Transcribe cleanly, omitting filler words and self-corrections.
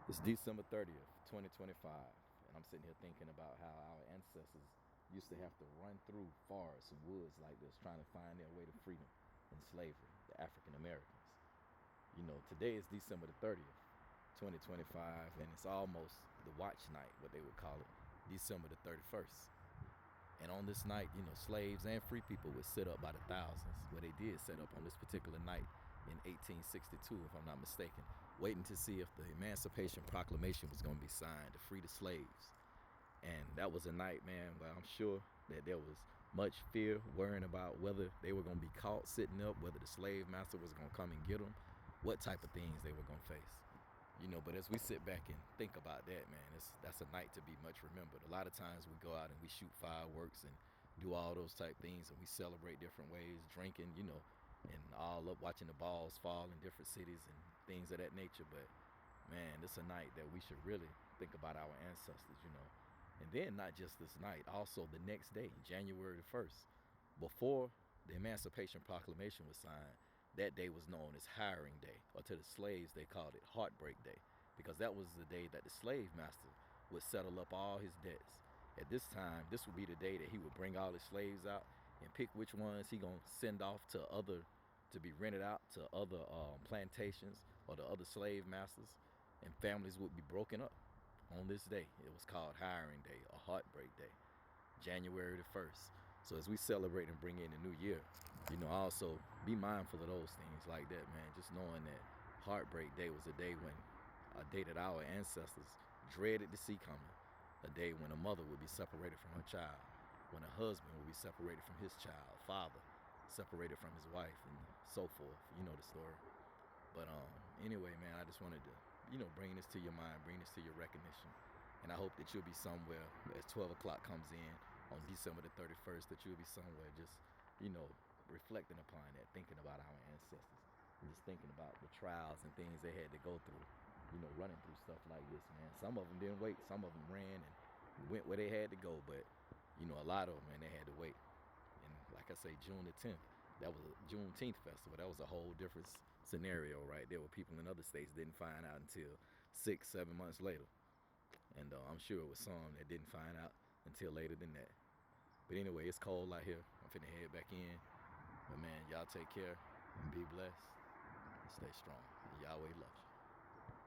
It's December 30th, 2025, and I'm sitting here thinking about how our ancestors used to have to run through forests and woods like this trying to find their way to freedom and slavery, the African Americans. Today is December the 30th, 2025, and it's almost the watch night, what they would call it, December the 31st. And on this night, slaves and free people would sit up by the thousands. Well, they did set up on this particular night in 1862, if I'm not mistaken, waiting to see if the Emancipation Proclamation was going to be signed to free the slaves. And that was a night, man, where I'm sure that there was much fear, worrying about whether they were going to be caught sitting up, whether the slave master was going to come and get them, what type of things they were going to face. But as we sit back and think about that, man, that's a night to be much remembered. A lot of times we go out and we shoot fireworks and do all those type things, and we celebrate different ways, drinking, and all up watching the balls fall in different cities and things of that nature. But man, it's a night that we should really think about our ancestors. And then not just this night, also the next day, January the 1st, before the Emancipation Proclamation was signed, that day was known as Hiring Day, or to the slaves they called it Heartbreak Day, because that was the day that the slave master would settle up all his debts. At this time, this would be the day that he would bring all his slaves out and pick which ones he gonna send off to be rented out to other plantations or to other slave masters, and families would be broken up on this day. It was called Hiring Day or Heartbreak Day, January the 1st. So as we celebrate and bring in the new year, also be mindful of those things like that, man. Just knowing that Heartbreak Day was a day that our ancestors dreaded to see coming. A day when a mother would be separated from her child, when a husband would be separated from his child, father separated from his wife, and so forth. You know the story. But anyway, man, I just wanted to, bring this to your mind, bring this to your recognition. And I hope that you'll be somewhere as 12 o'clock comes in on December the 31st, that you'll be somewhere just, reflecting upon that, thinking about our ancestors, and just thinking about the trials and things they had to go through, running through stuff like this, man. Some of them didn't wait. Some of them ran and went where they had to go. But, a lot of them, man, they had to wait. And like I say, June the 10th, that was a Juneteenth festival. That was a whole different scenario right there, where people in other states didn't find out until 6, 7 months later. And I'm sure it was some that didn't find out until later than that. But anyway, it's cold out here. I'm finna head back in. But man, y'all take care and be blessed and stay strong. Yahweh loves you.